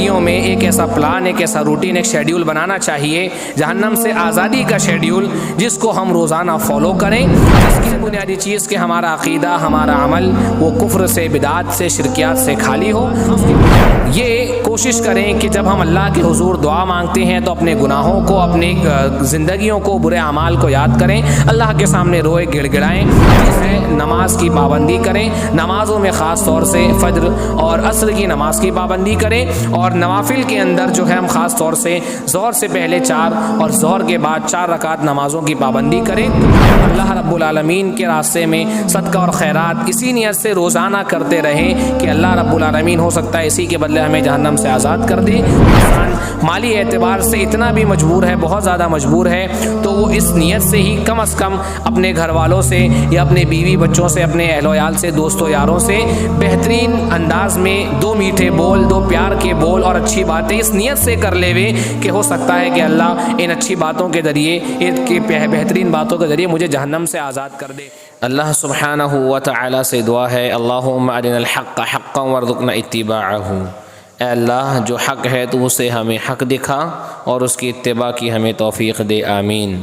زندگیوں میں ایک ایسا پلان، ایک ایسا روٹین، ایک شیڈیول بنانا چاہیے، جہنم سے آزادی کا شیڈیول، جس کو ہم روزانہ فالو کریں، جس کی بنیادی چیز کہ ہمارا عقیدہ، ہمارا عمل وہ کفر سے، بدعات سے، شرکیات سے خالی ہو۔ یہ کوشش کریں کہ جب ہم اللہ کے حضور دعا مانگتے ہیں تو اپنے گناہوں کو، اپنی زندگیوں کو، برے اعمال کو یاد کریں، اللہ کے سامنے روئے گڑ گڑائیں، نماز کی پابندی کریں، نمازوں میں خاص طور سے فجر اور عصر کی نماز کی پابندی کریں، اور نوافل کے اندر جو ہے ہم خاص طور سے ظہر سے پہلے 4 اور ظہر کے بعد 4 رکعت نمازوں کی پابندی کریں۔ اللہ رب العالمین کے راستے میں صدقہ اور خیرات اسی نیت سے روزانہ کرتے رہیں کہ اللہ رب العالمین ہو سکتا ہے اسی کے بدلے ہمیں جہنم سے آزاد کر دے۔ انسان مالی اعتبار سے اتنا بھی مجبور ہے، بہت زیادہ مجبور ہے، تو وہ اس نیت سے ہی کم از کم اپنے گھر والوں سے یا اپنے بیوی بچوں سے، اپنے اہل و عیال سے، دوستوں یاروں سے بہترین انداز میں 2 میٹھے بول، 2 پیار کے بول اور اچھی باتیں اس نیت سے کر لے وے کہ ہو سکتا ہے کہ اللہ ان اچھی باتوں کے ذریعے، ان کی بہترین باتوں کے ذریعے مجھے جہنم سے آزاد کر دے۔ اللہ سبحانہ و تعالی سے دعا ہے، اللہم ارنا الحق حقا وارزقنا اتباعہ۔ اے اللہ، جو حق ہے تو اسے ہمیں حق دکھا اور اس کی اتباع کی ہمیں توفیق دے، آمین۔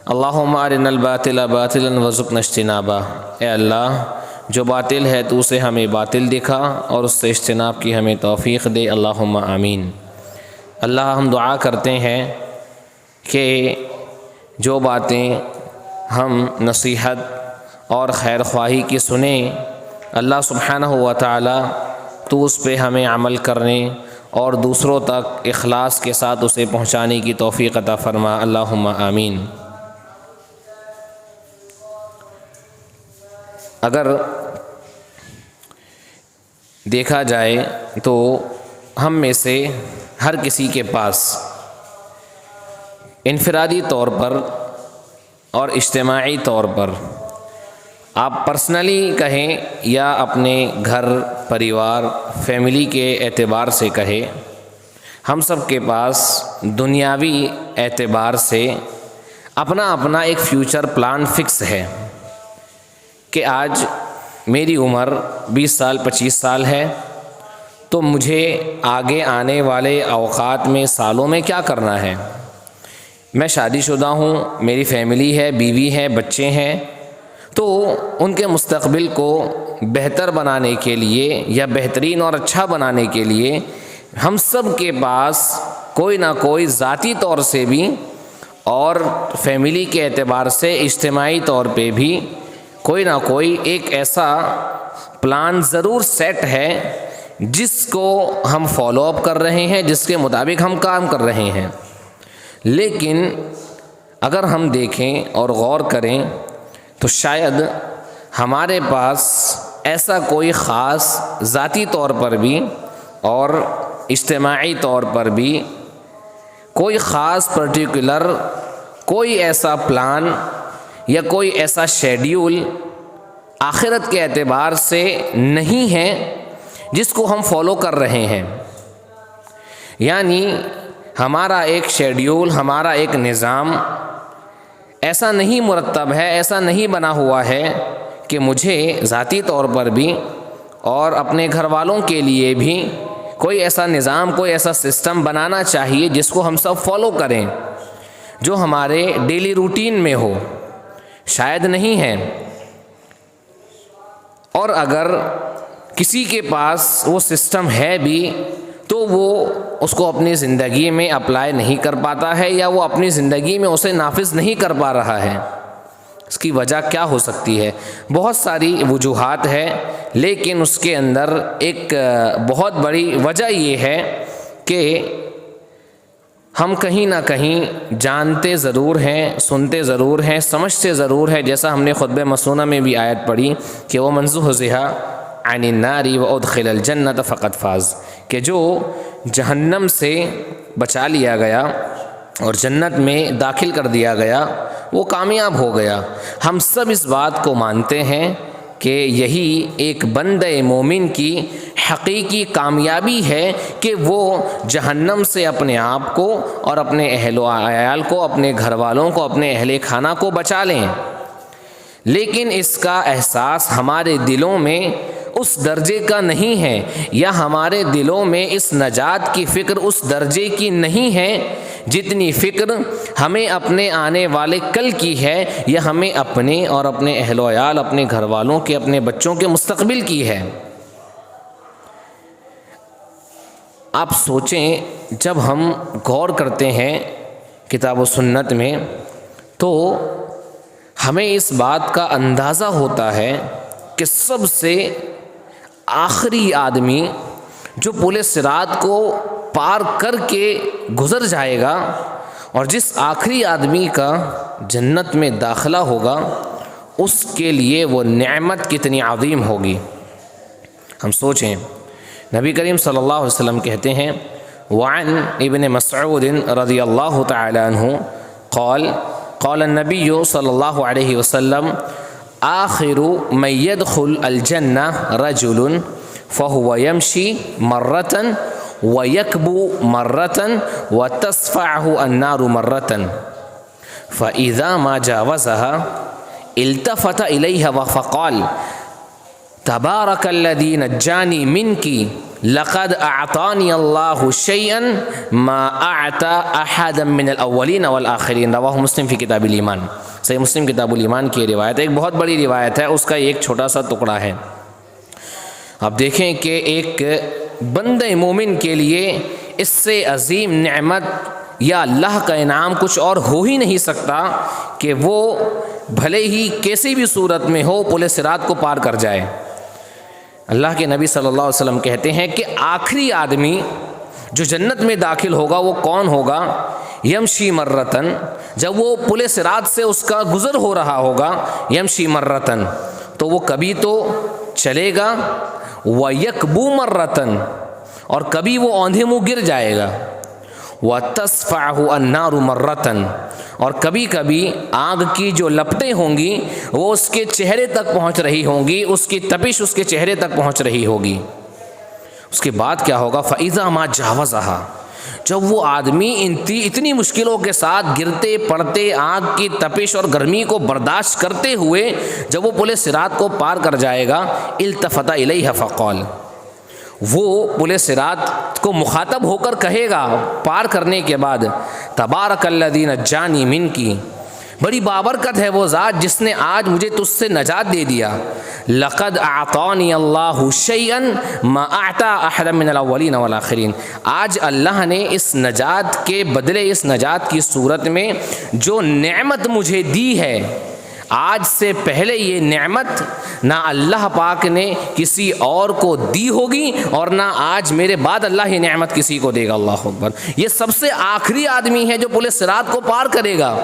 اللہم ارنا الباطل باطلا وارزقنا اجتنابہ۔ اے اللہ، جو باطل ہے تو اسے ہمیں باطل دکھا اور اس سے اجتناب کی ہمیں توفیق دے، اللہم آمین۔ اللہ، ہم دعا کرتے ہیں کہ جو باتیں ہم نصیحت اور خیر خواہی کی سنیں، اللہ سبحانہ و تعالی تو اس پہ ہمیں عمل کرنے اور دوسروں تک اخلاص کے ساتھ اسے پہنچانے کی توفیق عطا فرما، اللہم آمین۔ اگر دیکھا جائے تو ہم میں سے ہر کسی کے پاس انفرادی طور پر اور اجتماعی طور پر، آپ پرسنلی کہیں یا اپنے گھر، پریوار، فیملی کے اعتبار سے کہیں، ہم سب کے پاس دنیاوی اعتبار سے اپنا اپنا ایک فیوچر پلان فکس ہے کہ آج میری عمر 20 سال 25 سال ہے، تو مجھے آگے آنے والے اوقات میں، سالوں میں کیا کرنا ہے۔ میں شادی شدہ ہوں، میری فیملی ہے، بیوی ہے، بچے ہیں، تو ان کے مستقبل کو بہتر بنانے کے لیے یا بہترین اور اچھا بنانے کے لیے ہم سب کے پاس کوئی نہ کوئی ذاتی طور سے بھی اور فیملی کے اعتبار سے اجتماعی طور پہ بھی کوئی نہ کوئی ایک ایسا پلان ضرور سیٹ ہے جس کو ہم فالو اپ کر رہے ہیں، جس کے مطابق ہم کام کر رہے ہیں۔ لیکن اگر ہم دیکھیں اور غور کریں تو شاید ہمارے پاس ایسا کوئی خاص ذاتی طور پر بھی اور اجتماعی طور پر بھی کوئی خاص پرٹیکولر کوئی ایسا پلان یا کوئی ایسا شیڈیول آخرت کے اعتبار سے نہیں ہے جس کو ہم فالو کر رہے ہیں۔ یعنی ہمارا ایک شیڈیول، ہمارا ایک نظام ایسا نہیں مرتب ہے، ایسا نہیں بنا ہوا ہے کہ مجھے ذاتی طور پر بھی اور اپنے گھر والوں کے لیے بھی کوئی ایسا نظام، کوئی ایسا سسٹم بنانا چاہیے جس کو ہم سب فالو کریں، جو ہمارے ڈیلی روٹین میں ہو، شاید نہیں ہے۔ اور اگر کسی کے پاس وہ سسٹم ہے بھی تو وہ اس کو اپنی زندگی میں اپلائی نہیں کر پاتا ہے، یا وہ اپنی زندگی میں اسے نافذ نہیں کر پا رہا ہے۔ اس کی وجہ کیا ہو سکتی ہے؟ بہت ساری وجوہات ہے، لیکن اس کے اندر ایک بہت بڑی وجہ یہ ہے کہ ہم کہیں نہ کہیں جانتے ضرور ہیں، سنتے ضرور ہیں، سمجھتے ضرور ہیں، جیسا ہم نے خطبہ مسنونہ میں بھی آیت پڑھی کہ وَمَنْ زُحْزِحَ عَنِ النَّارِ وَأُدْخِلَ الْجَنَّةَ فَقَدْ فَازَ، کہ جو جہنم سے بچا لیا گیا اور جنت میں داخل کر دیا گیا وہ کامیاب ہو گیا۔ ہم سب اس بات کو مانتے ہیں کہ یہی ایک بندہ مومن کی حقیقی کامیابی ہے کہ وہ جہنم سے اپنے آپ کو اور اپنے اہل و عیال کو، اپنے گھر والوں کو، اپنے اہل خانہ کو بچا لیں۔ لیکن اس کا احساس ہمارے دلوں میں اس درجے کا نہیں ہے، یا ہمارے دلوں میں اس نجات کی فکر اس درجے کی نہیں ہے جتنی فکر ہمیں اپنے آنے والے کل کی ہے، یا ہمیں اپنے اور اپنے اہل و عیال، اپنے گھر والوں کے، اپنے بچوں کے مستقبل کی ہے۔ آپ سوچیں، جب ہم غور کرتے ہیں کتاب و سنت میں تو ہمیں اس بات کا اندازہ ہوتا ہے کہ سب سے آخری آدمی جو پل صراط کو پار کر کے گزر جائے گا اور جس آخری آدمی کا جنت میں داخلہ ہوگا، اس کے لیے وہ نعمت کتنی عظیم ہوگی۔ ہم سوچیں، نبی کریم صلی اللہ علیہ وسلم کہتے ہیں، وعن ابن مسعود رضی اللہ تعالی عنہ قال قال النبی صلی اللہ علیہ وسلم آخر من يدخل الجنہ رجل فهو يمشي مرة ويكبو مرة وتصفعه النار مرة فإذا ما جاوزها التفت إليها فقال تبارک الذی نجانی منکی لقد اعطانی اللہ شیئا ما اعطى احدا من الاولین والآخرین، رواہ مسلم فی کتاب الایمان۔ صحیح مسلم کتاب الایمان کی روایت ہے، ایک بہت بڑی روایت ہے، اس کا ایک چھوٹا سا ٹکڑا ہے۔ اب دیکھیں کہ ایک بندہ مومن کے لیے اس سے عظیم نعمت یا اللہ کا انعام کچھ اور ہو ہی نہیں سکتا کہ وہ بھلے ہی کیسی بھی صورت میں ہو پل صراط کو پار کر جائے۔ اللہ کے نبی صلی اللہ علیہ وسلم کہتے ہیں کہ آخری آدمی جو جنت میں داخل ہوگا وہ کون ہوگا؟ یمشی مرتن، جب وہ پل صراط سے اس کا گزر ہو رہا ہوگا، یمشی مرتن تو وہ کبھی تو چلے گا، ویکبو مرتن اور کبھی وہ اوندھے منہ گر جائے گا، وتصفعہ النار مرتن اور کبھی کبھی آگ کی جو لپٹیں ہوں گی وہ اس کے چہرے تک پہنچ رہی ہوں گی، اس کی تپش اس کے چہرے تک پہنچ رہی ہوگی۔ اس کے بعد کیا ہوگا؟ فَإِذَا مَا جَاوَزَهَا، جب وہ آدمی اتنی مشکلوں کے ساتھ گرتے پڑتے آگ کی تپش اور گرمی کو برداشت کرتے ہوئے جب وہ پل صراط کو پار کر جائے گا، التفت الیہ فقال، وہ پل صراط کو مخاطب ہو کر کہے گا پار کرنے کے بعد، تبارک الذی نجانی منکی، بڑی بابرکت ہے وہ ذات جس نے آج مجھے تجھ سے نجات دے دیا، لقد اعطانی اللہ شیئا ما اعطى احدا من الاولین والآخرین، آج اللہ نے اس نجات کے بدلے، اس نجات کی صورت میں جو نعمت مجھے دی ہے، آج سے پہلے یہ نعمت نہ اللہ پاک نے کسی اور کو دی ہوگی اور نہ آج میرے بعد اللہ یہ نعمت کسی کو دے گا۔ اللہ اکبر، یہ سب سے آخری آدمی ہے جو پل صراط کو پار کرے گا،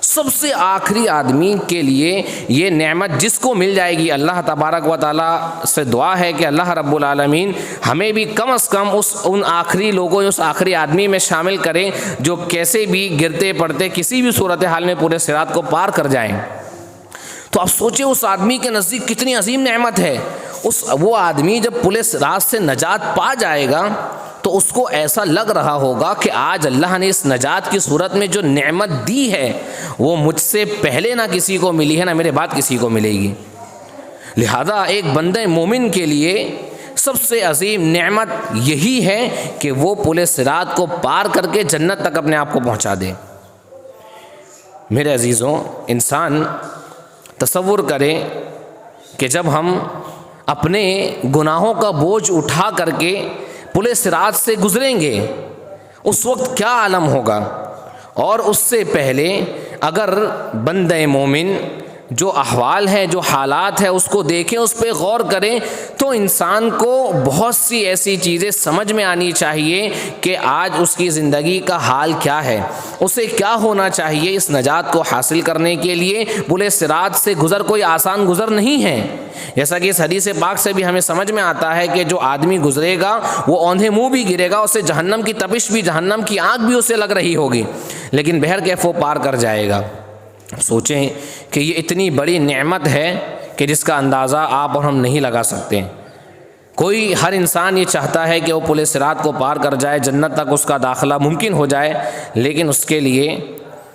سب سے آخری آدمی کے لیے یہ نعمت جس کو مل جائے گی۔ اللہ تبارک و تعالیٰ سے دعا ہے کہ اللہ رب العالمین ہمیں بھی کم از کم ان آخری لوگوں، اس آخری آدمی میں شامل کریں جو کیسے بھی گرتے پڑتے کسی بھی صورتحال میں پورے صراط کو پار کر جائیں۔ تو آپ سوچیں اس آدمی کے نزدیک کتنی عظیم نعمت ہے۔ وہ آدمی جب پل صراط سے نجات پا جائے گا تو اس کو ایسا لگ رہا ہوگا کہ آج اللہ نے اس نجات کی صورت میں جو نعمت دی ہے وہ مجھ سے پہلے نہ کسی کو ملی ہے، نہ میرے بعد کسی کو ملے گی۔ لہذا ایک بندہ مومن کے لیے سب سے عظیم نعمت یہی ہے کہ وہ پل صراط کو پار کر کے جنت تک اپنے آپ کو پہنچا دے۔ میرے عزیزوں، انسان تصور کریں کہ جب ہم اپنے گناہوں کا بوجھ اٹھا کر کے پل صراط سے گزریں گے اس وقت کیا عالم ہوگا، اور اس سے پہلے اگر بندہ مومن جو احوال ہے، جو حالات ہے اس کو دیکھیں، اس پہ غور کریں تو انسان کو بہت سی ایسی چیزیں سمجھ میں آنی چاہیے کہ آج اس کی زندگی کا حال کیا ہے، اسے کیا ہونا چاہیے اس نجات کو حاصل کرنے کے لیے۔ پل صراط سے گزر کوئی آسان گزر نہیں ہے، جیسا کہ اس حدیث پاک سے بھی ہمیں سمجھ میں آتا ہے کہ جو آدمی گزرے گا وہ اوندھے منہ بھی گرے گا، اسے جہنم کی تپش بھی، جہنم کی آگ بھی اسے لگ رہی ہوگی، لیکن بہرکیف وہ پار کر جائے گا۔ سوچیں کہ یہ اتنی بڑی نعمت ہے کہ جس کا اندازہ آپ اور ہم نہیں لگا سکتے۔ ہر انسان یہ چاہتا ہے کہ وہ پل صراط کو پار کر جائے، جنت تک اس کا داخلہ ممکن ہو جائے، لیکن اس کے لیے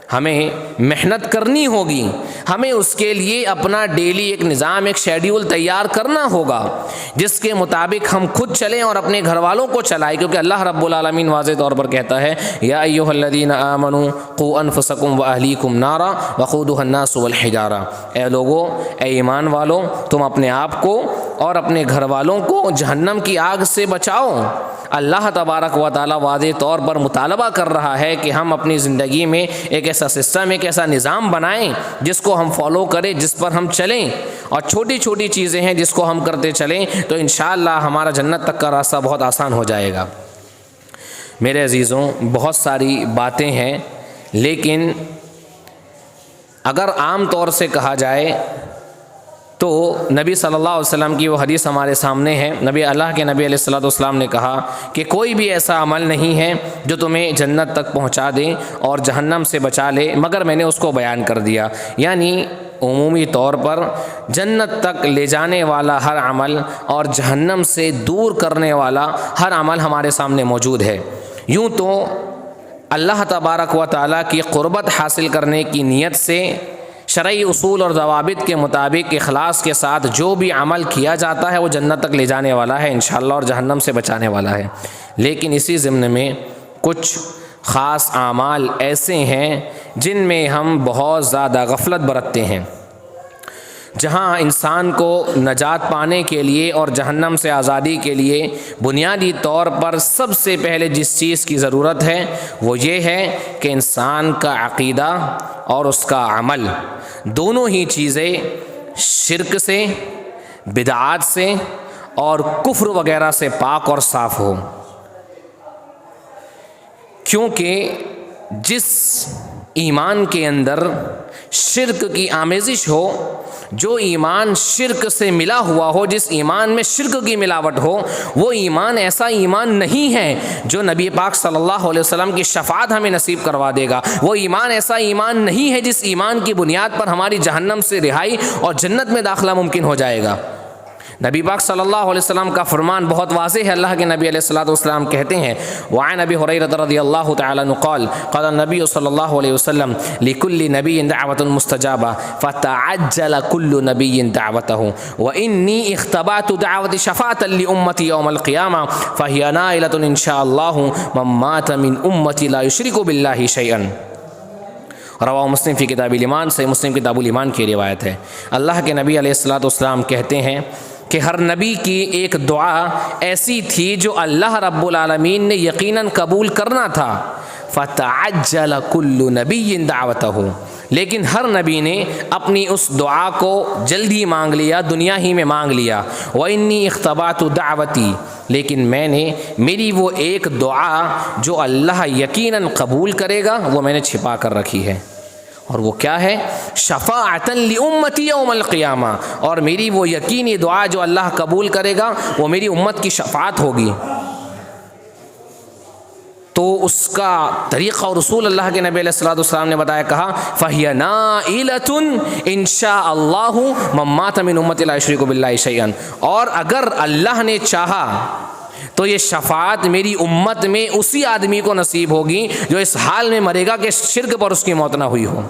ہمیں محنت کرنی ہوگی، ہمیں اس کے لیے اپنا ڈیلی ایک نظام، ایک شیڈیول تیار کرنا ہوگا جس کے مطابق ہم خود چلیں اور اپنے گھر والوں کو چلائیں، کیونکہ اللہ رب العالمین واضح طور پر کہتا ہے یا ایھا الذین آمنوا قوا انفسکم واہلیکم نارا وقودھا الناس والحجارہ، اے لوگو، اے ایمان والو، تم اپنے آپ کو اور اپنے گھر والوں کو جہنم کی آگ سے بچاؤ۔ اللہ تبارک و تعالیٰ واضح طور پر مطالبہ کر رہا ہے کہ ہم اپنی زندگی میں ایک ایسا سسٹم، ایک ایسا نظام بنائیں جس کو ہم فالو کریں، جس پر ہم چلیں، اور چھوٹی چھوٹی چیزیں ہیں جس کو ہم کرتے چلیں تو انشاءاللہ ہمارا جنت تک کا راستہ بہت آسان ہو جائے گا۔ میرے عزیزوں، بہت ساری باتیں ہیں، لیکن اگر عام طور سے کہا جائے تو نبی صلی اللہ علیہ وسلم کی وہ حدیث ہمارے سامنے ہے۔ اللہ کے نبی علیہ الصلوۃ والسلام نے کہا کہ کوئی بھی ایسا عمل نہیں ہے جو تمہیں جنت تک پہنچا دے اور جہنم سے بچا لے مگر میں نے اس کو بیان کر دیا، یعنی عمومی طور پر جنت تک لے جانے والا ہر عمل اور جہنم سے دور کرنے والا ہر عمل ہمارے سامنے موجود ہے۔ یوں تو اللہ تبارک و تعالیٰ کی قربت حاصل کرنے کی نیت سے شرعی اصول اور ضوابط کے مطابق اخلاص کے ساتھ جو بھی عمل کیا جاتا ہے وہ جنت تک لے جانے والا ہے انشاءاللہ اور جہنم سے بچانے والا ہے، لیکن اسی ضمن میں کچھ خاص اعمال ایسے ہیں جن میں ہم بہت زیادہ غفلت برتتے ہیں۔ جہاں انسان کو نجات پانے کے لیے اور جہنم سے آزادی کے لیے بنیادی طور پر سب سے پہلے جس چیز کی ضرورت ہے وہ یہ ہے کہ انسان کا عقیدہ اور اس کا عمل دونوں ہی چیزیں شرک سے، بدعات سے اور کفر وغیرہ سے پاک اور صاف ہو، کیونکہ جس ایمان کے اندر شرک کی آمیزش ہو، جو ایمان شرک سے ملا ہوا ہو، جس ایمان میں شرک کی ملاوٹ ہو، وہ ایمان ایسا ایمان نہیں ہے جو نبی پاک صلی اللہ علیہ وسلم کی شفاعت ہمیں نصیب کروا دے گا۔ وہ ایمان ایسا ایمان نہیں ہے جس ایمان کی بنیاد پر ہماری جہنم سے رہائی اور جنت میں داخلہ ممکن ہو جائے گا۔ نبی پاک صلی اللہ علیہ وسلم کا فرمان بہت واضح ہے۔ اللہ کے نبی علیہ الصلوۃ والسلام کہتے ہیں وعن ابی ہریرہ رضی اللہ تعالی عنہ قال قال النبی صلی اللہ علیہ وسلم لكل نبی دعوۃ مستجابہ فتعجل كل نبی دعوته وانی اختبأت دعوۃ شفاعۃ لامتی یوم القیامہ فهي نائلۃ ان شاء اللہ من مات من امتی لا یشرک باللہ شیئا۔ رواہ مسلم فی کتاب الایمان، صحیح مسلم کتاب الایمان کی روایت ہے۔ اللہ کے نبی علیہ الصلوۃ والسلام کہتے ہیں کہ ہر نبی کی ایک دعا ایسی تھی جو اللہ رب العالمین نے یقیناً قبول کرنا تھا، فتعجل کل نبی دعوتہ، لیکن ہر نبی نے اپنی اس دعا کو جلدی مانگ لیا، دنیا ہی میں مانگ لیا۔ وانی اختبأت دعوتی، لیکن میں نے میری وہ ایک دعا جو اللہ یقیناً قبول کرے گا وہ میں نے چھپا کر رکھی ہے، اور وہ کیا ہے؟ شفاعۃ لامتی یوم القیامہ، اور میری وہ یقینی دعا جو اللہ قبول کرے گا وہ میری امت کی شفاعت ہوگی۔ تو اس کا طریقہ اور رسول اللہ کے نبی علیہ الصلوۃ والسلام نے بتایا، کہا فَهِيَ نَائِلَةٌ إِن شَاءَ اللَّهُ مَن مَّاتَ مِنْ أُمَّتِي لَا يُشْرِكُ بِاللَّهِ شَيْئًا، اور اگر اللہ نے چاہا تو یہ شفاعت میری امت میں اسی آدمی کو نصیب ہوگی جو اس حال میں مرے گا کہ شرک پر اس کی موت نہ ہوئی ہو۔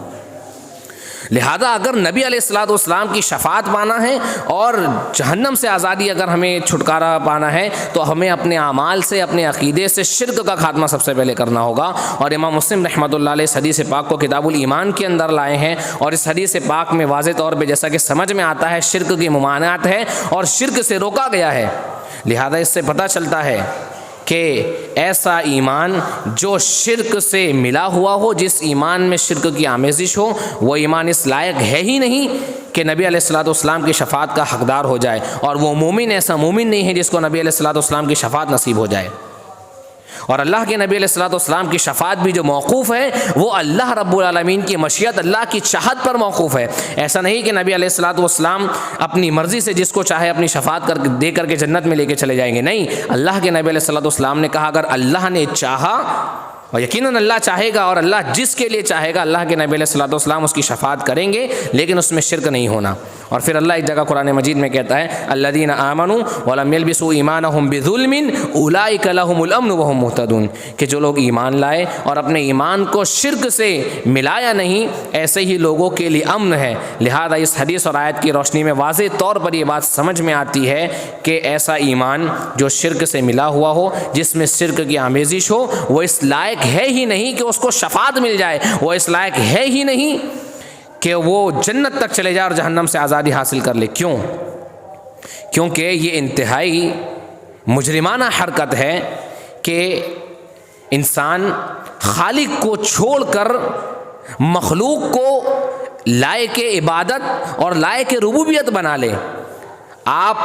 لہذا اگر نبی علیہ الصلوۃ والسلام کی شفاعت پانا ہے اور جہنم سے آزادی اگر ہمیں چھٹکارا پانا ہے تو ہمیں اپنے اعمال سے، اپنے عقیدے سے شرک کا خاتمہ سب سے پہلے کرنا ہوگا۔ اور امام مسلم رحمۃ اللہ علیہ اس حدیث پاک کو کتاب الایمان کے اندر لائے ہیں، اور اس حدیث پاک میں واضح طور پہ جیسا کہ سمجھ میں آتا ہے شرک کی ممانعت ہے اور شرک سے روکا گیا ہے۔ لہذا اس سے پتہ چلتا ہے کہ ایسا ایمان جو شرک سے ملا ہوا ہو، جس ایمان میں شرک کی آمیزش ہو، وہ ایمان اس لائق ہے ہی نہیں کہ نبی علیہ الصلوۃ والسلام کی شفاعت کا حقدار ہو جائے، اور وہ مومن ایسا مومن نہیں ہے جس کو نبی علیہ الصلوۃ والسلام کی شفاعت نصیب ہو جائے۔ اور اللہ کے نبی علیہ الصلوۃ والسلام کی شفاعت بھی جو موقوف ہے وہ اللہ رب العالمین کی مشیت، اللہ کی چاہت پر موقوف ہے۔ ایسا نہیں کہ نبی علیہ الصلوۃ والسلام اپنی مرضی سے جس کو چاہے اپنی شفاعت دے کر کے جنت میں لے کے چلے جائیں گے، نہیں، اللہ کے نبی علیہ الصلوۃ والسلام نے کہا اگر اللہ نے چاہا، اور یقیناً اللہ چاہے گا، اور اللہ جس کے لیے چاہے گا اللہ کے نبی علیہ الصلوۃ والسلام اس کی شفاعت کریں گے، لیکن اس میں شرک نہیں ہونا۔ اور پھر اللہ ایک جگہ قرآن مجید میں کہتا ہے الذین آمنوا ولم یلبسوا ایمانہم بظلم اولئک لہم الامن وہم مہتدون، کہ جو لوگ ایمان لائے اور اپنے ایمان کو شرک سے ملایا نہیں، ایسے ہی لوگوں کے لیے امن ہے۔ لہذا اس حدیث اور آیت کی روشنی میں واضح طور پر یہ بات سمجھ میں آتی ہے کہ ایسا ایمان جو شرک سے ملا ہوا ہو، جس میں شرک کی آمیزش ہو، وہ اس لائق ہے ہی نہیں کہ اس کو شفاعت مل جائے، وہ اس لائق ہے ہی نہیں کہ وہ جنت تک چلے جائے اور جہنم سے آزادی حاصل کر لے۔ کیوں؟ کیونکہ یہ انتہائی مجرمانہ حرکت ہے کہ انسان خالق کو چھوڑ کر مخلوق کو لائق عبادت اور لائق ربوبیت بنا لے۔ آپ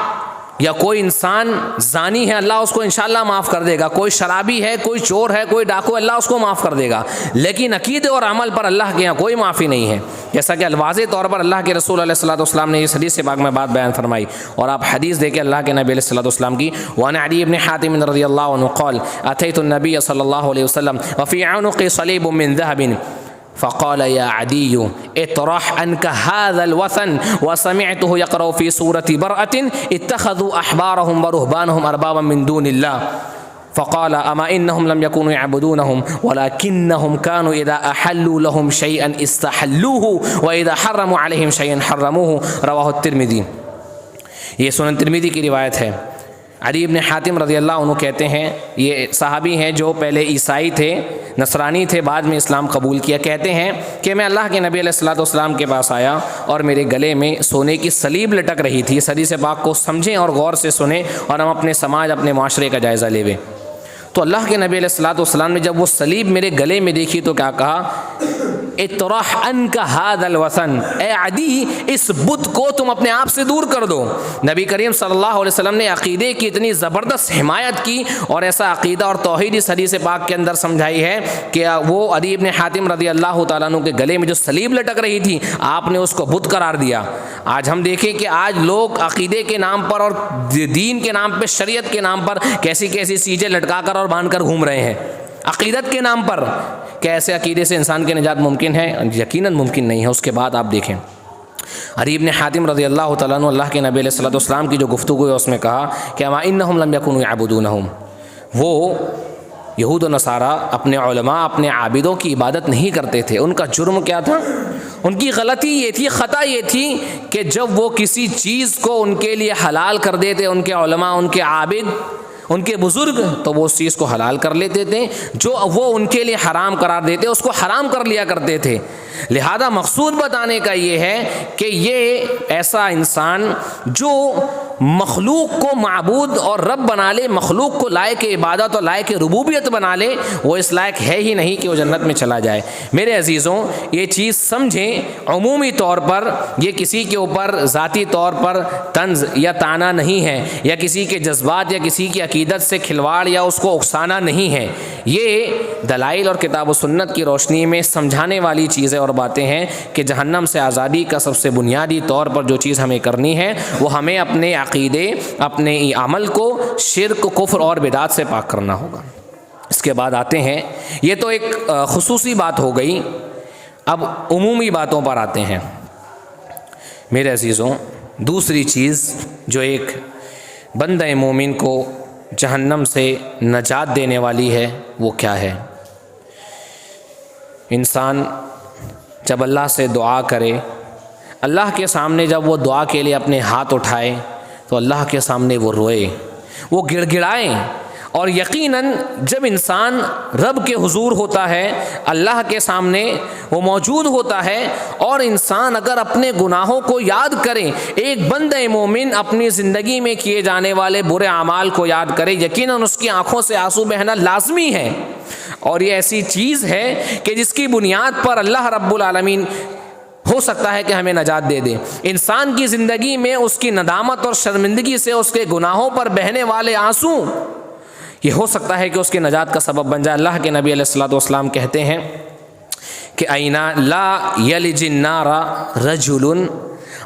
یا کوئی انسان زانی ہے، اللہ اس کو انشاءاللہ معاف کر دے گا، کوئی شرابی ہے، کوئی چور ہے، کوئی ڈاکو، اللہ اس کو معاف کر دے گا، لیکن عقیدے اور عمل پر اللہ کے یہاں کوئی معافی نہیں ہے، جیسا کہ الواضح طور پر اللہ کے رسول علیہ الصلوۃ والسلام نے اس حدیث سے پاک میں بات بیان فرمائی۔ اور آپ حدیث دیکھیں اللہ کے نبی علیہ الصلوۃ والسلام کی، وعن عدی بن حاتم رضی اللہ عنہ قال اتیت النبی صلی اللہ علیہ وسلم وفی عنقی صلیب من ذهب فقال يا عدي اطرح عنك هذا الوثن وسمعته يقرأ في سورة برأة اتخذوا أحبارهم ورهبانهم أربابا من دون الله فقال أما إنهم لم يكونوا يعبدونهم ولكنهم كانوا إذا أحلوا لهم شيئا استحلوه وإذا حرموا عليهم شيئا حرموه رواه الترمذي۔ یہ سنن ترمذی کی روایت ہے۔ عدی بن حاتم رضی اللہ عنہ کہتے ہیں، یہ صحابی ہیں جو پہلے عیسائی تھے، نصرانی تھے، بعد میں اسلام قبول کیا، کہتے ہیں کہ میں اللہ کے نبی علیہ الصلوۃ والسلام کے پاس آیا اور میرے گلے میں سونے کی سلیب لٹک رہی تھی۔ اس حدیث پاک کو سمجھیں اور غور سے سنیں اور ہم اپنے سماج، اپنے معاشرے کا جائزہ لیں۔ تو اللہ کے نبی علیہ الصلوۃ والسلام نے جب وہ سلیب میرے گلے میں دیکھی تو کیا کہا؟ اطرح عنک ھذا الوثن، اے عدی اس بت کو تم اپنے آپ سے دور کر دو۔ نبی کریم صلی اللہ علیہ وسلم نے عقیدے کی اتنی زبردست حمایت کی اور ایسا عقیدہ اور توحید اس حدیث پاک کے اندر سمجھائی ہے کہ وہ عدی بن حاتم رضی اللہ تعالیٰ عنہ کے گلے میں جو سلیب لٹک رہی تھی، آپ نے اس کو بت قرار دیا۔ آج ہم دیکھیں کہ آج لوگ عقیدے کے نام پر اور دین کے نام پہ، شریعت کے نام پر کیسی کیسی چیزیں لٹکا کر اور باندھ کر گھوم رہے ہیں عقیدت کے نام پر۔ کیا ایسے عقیدے سے انسان کی نجات ممکن ہے؟ یقیناً ممکن نہیں ہے۔ اس کے بعد آپ دیکھیں عدی بن حاتم رضی اللہ تعالیٰ عنہ اللہ کے نبی علیہ الصلوۃ والسلام کی جو گفتگو ہے اس میں کہا کہ اما انہم لم یکونوا یعبدونہم، وہ یہود و نصارہ اپنے علماء، اپنے عابدوں کی عبادت نہیں کرتے تھے۔ ان کا جرم کیا تھا؟ ان کی غلطی یہ تھی، خطا یہ تھی کہ جب وہ کسی چیز کو ان کے لیے حلال کر دیتے، ان کے علماء، ان کے عابد، ان کے بزرگ، تو وہ اس چیز کو حلال کر لیتے تھے، جو وہ ان کے لیے حرام قرار دیتے اس کو حرام کر لیا کرتے تھے۔ لہذا مقصود بتانے کا یہ ہے کہ یہ ایسا انسان جو مخلوق کو معبود اور رب بنا لے، مخلوق کو لائق عبادت اور لائق ربوبیت بنا لے، وہ اس لائق ہے ہی نہیں کہ وہ جنت میں چلا جائے۔ میرے عزیزوں، یہ چیز سمجھیں، عمومی طور پر یہ کسی کے اوپر ذاتی طور پر طنز یا طعنہ نہیں ہے، یا کسی کے جذبات یا کسی کی عقیدت سے کھلواڑ یا اس کو اکسانا نہیں ہے۔ یہ دلائل اور کتاب و سنت کی روشنی میں سمجھانے والی چیزیں اور باتیں ہیں کہ جہنم سے آزادی کا سب سے بنیادی طور پر جو چیز ہمیں کرنی ہے وہ ہمیں اپنے عقیدے، اپنے عمل کو شرک، کفر اور بدعت سے پاک کرنا ہوگا۔ اس کے بعد آتے ہیں، یہ تو ایک خصوصی بات ہو گئی، اب عمومی باتوں پر آتے ہیں۔ میرے عزیزوں، دوسری چیز جو ایک بندہ مومن کو جہنم سے نجات دینے والی ہے وہ کیا ہے؟ انسان جب اللہ سے دعا کرے، اللہ کے سامنے جب وہ دعا کے لیے اپنے ہاتھ اٹھائے تو اللہ کے سامنے وہ روئے، وہ گڑ گڑائیں، اور یقیناً جب انسان رب کے حضور ہوتا ہے، اللہ کے سامنے وہ موجود ہوتا ہے، اور انسان اگر اپنے گناہوں کو یاد کرے، ایک بندہ مومن اپنی زندگی میں کیے جانے والے برے اعمال کو یاد کرے، یقیناً اس کی آنکھوں سے آنسو بہنا لازمی ہے۔ اور یہ ایسی چیز ہے کہ جس کی بنیاد پر اللہ رب العالمین ہو سکتا ہے کہ ہمیں نجات دے دے۔ انسان کی زندگی میں اس کی ندامت اور شرمندگی سے اس کے گناہوں پر بہنے والے آنسو، یہ ہو سکتا ہے کہ اس کی نجات کا سبب بن جائے۔ اللہ کے نبی علیہ الصلوۃ والسلام کہتے ہیں کہ اینا لا یلج النار رجل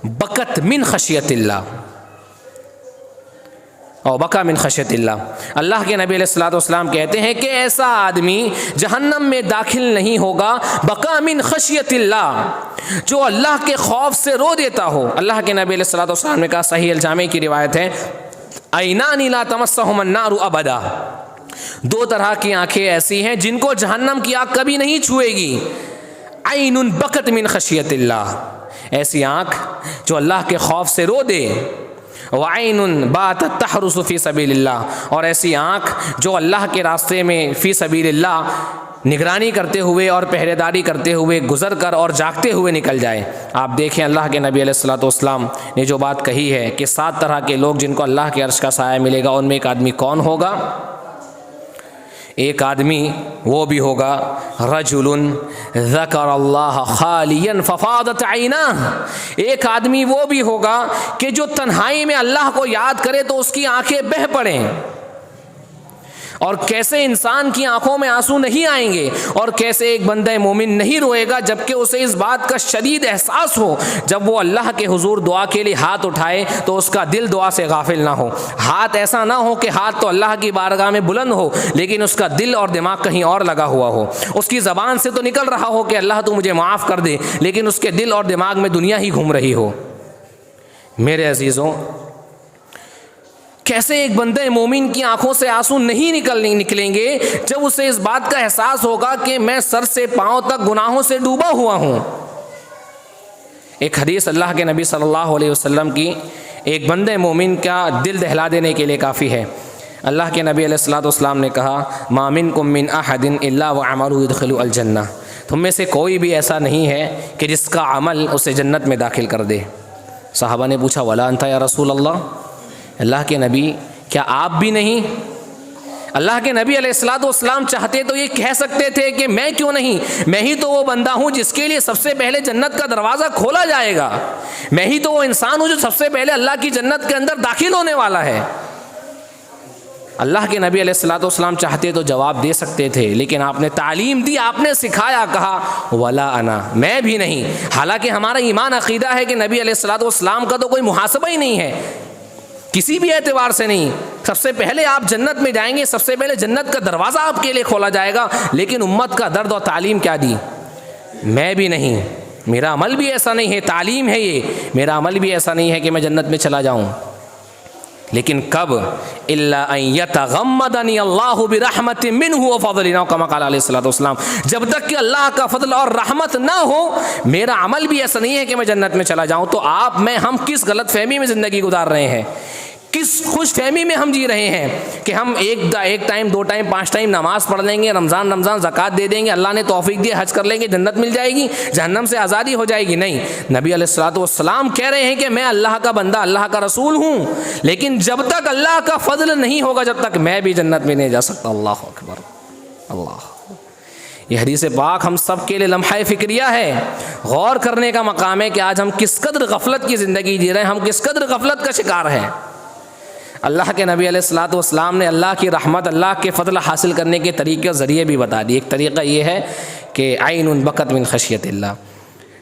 بکت من خشیت اللہ، اور بکا من خشیت اللہ. اللہ کے نبی علیہ الصلوۃ والسلام کہتے ہیں کہ ایسا آدمی جہنم میں داخل نہیں ہوگا بکا من خشیت اللہ، جو اللہ کے خوف سے رو دیتا ہو. اللہ کے نبی علیہ الصلوۃ والسلام نے کہا، صحیح الجامع کی روایت ہے، عینان لا تمسہم النار ابدا، دو طرح کی آنکھیں ایسی ہیں جن کو جہنم کی آگ کبھی نہیں چھوئے گی. عین بکت من خشیت اللہ، ایسی آنکھ جو اللہ کے خوف سے رو دے. وعین باتت تحرس فی سبیل اللہ، اور ایسی آنکھ جو اللہ کے راستے میں فی سبیل اللہ نگرانی کرتے ہوئے اور پہرے داری کرتے ہوئے گزر کر اور جاگتے ہوئے نکل جائے. آپ دیکھیں اللہ کے نبی علیہ الصلوۃ والسلام نے جو بات کہی ہے کہ 7 طرح کے لوگ جن کو اللہ کے عرش کا سایہ ملے گا، ان میں ایک آدمی کون ہوگا؟ ایک آدمی وہ بھی ہوگا رجل ذکر اللہ خالیا ففاضت عیناہ، ایک آدمی وہ بھی ہوگا کہ جو تنہائی میں اللہ کو یاد کرے تو اس کی آنکھیں بہہ پڑیں. اور کیسے انسان کی آنکھوں میں آنسو نہیں آئیں گے، اور کیسے ایک بندہ مومن نہیں روئے گا جبکہ اسے اس بات کا شدید احساس ہو جب وہ اللہ کے حضور دعا کے لیے ہاتھ اٹھائے تو اس کا دل دعا سے غافل نہ ہو. ہاتھ ایسا نہ ہو کہ ہاتھ تو اللہ کی بارگاہ میں بلند ہو لیکن اس کا دل اور دماغ کہیں اور لگا ہوا ہو. اس کی زبان سے تو نکل رہا ہو کہ اللہ تو مجھے معاف کر دے، لیکن اس کے دل اور دماغ میں دنیا ہی گھوم رہی ہو. میرے عزیزوں، کیسے ایک بندہ مومن کی آنکھوں سے آنسو نہیں نکلیں گے جب اسے اس بات کا احساس ہوگا کہ میں سر سے پاؤں تک گناہوں سے ڈوبا ہوا ہوں. ایک حدیث اللہ کے نبی صلی اللہ علیہ وسلم کی ایک بندے مومن کا دل دہلا دینے کے لیے کافی ہے. اللہ کے نبی علیہ الصلوۃ والسلام نے کہا، ما منکم من احد الا وعملہ يدخل الجنہ، تم میں سے کوئی بھی ایسا نہیں ہے کہ جس کا عمل اسے جنت میں داخل کر دے. صحابہ نے پوچھا، ولا انت یا رسول اللہ، اللہ کے نبی کیا آپ بھی نہیں؟ اللہ کے نبی علیہ الصلوۃ والسلام چاہتے تو یہ کہہ سکتے تھے کہ میں کیوں نہیں، میں ہی تو وہ بندہ ہوں جس کے لیے سب سے پہلے جنت کا دروازہ کھولا جائے گا، میں ہی تو وہ انسان ہوں جو سب سے پہلے اللہ کی جنت کے اندر داخل ہونے والا ہے. اللہ کے نبی علیہ الصلوۃ والسلام چاہتے تو جواب دے سکتے تھے، لیکن آپ نے تعلیم دی، آپ نے سکھایا، کہا ولا انا، میں بھی نہیں. حالانکہ ہمارا ایمان عقیدہ ہے کہ نبی علیہ الصلوۃ والسلام کا تو کوئی محاسبہ ہی نہیں ہے، کسی بھی اعتبار سے نہیں. سب سے پہلے آپ جنت میں جائیں گے، سب سے پہلے جنت کا دروازہ آپ کے لیے کھولا جائے گا، لیکن امت کا درد اور تعلیم کیا دی؟ میں بھی نہیں، میرا عمل بھی ایسا نہیں ہے. تعلیم ہے یہ، میرا عمل بھی ایسا نہیں ہے کہ میں جنت میں چلا جاؤں. لیکن کب؟ الا ان یتغمدنی اللہ برحمت منہ وفضل، کما قال علیہ الصلوۃ والسلام، جب تک کہ اللہ کا فضل اور رحمت نہ ہو میرا عمل بھی ایسا نہیں ہے کہ میں جنت میں چلا جاؤں. تو آپ میں ہم کس غلط فہمی میں زندگی گزار رہے ہیں، کس خوش فہمی میں ہم جی رہے ہیں کہ ہم ایک ٹائم 2 ٹائم 5 ٹائم نماز پڑھ لیں گے، رمضان زکوٰۃ دے دیں گے، اللہ نے توفیق دی حج کر لیں گے، جنت مل جائے گی، جہنم سے آزادی ہو جائے گی. نہیں، نبی علیہ الصلوۃ والسلام کہہ رہے ہیں کہ میں اللہ کا بندہ، اللہ کا رسول ہوں، لیکن جب تک اللہ کا فضل نہیں ہوگا جب تک میں بھی جنت میں نہیں جا سکتا. اللہ اکبر، اللہ. یہ حدیث پاک ہم سب کے لیے لمحہ فکریہ ہے، غور کرنے کا مقام ہے کہ آج ہم کس قدر غفلت کی زندگی جی رہے ہیں، ہم کس قدر غفلت کا شکار ہیں. اللہ کے نبی علیہ الصلوۃ والسلام نے اللہ کی رحمت، اللہ کے فضل حاصل کرنے کے طریقے ذریعے بھی بتا دی. ایک طریقہ یہ ہے کہ عین بکت من خشیت اللہ،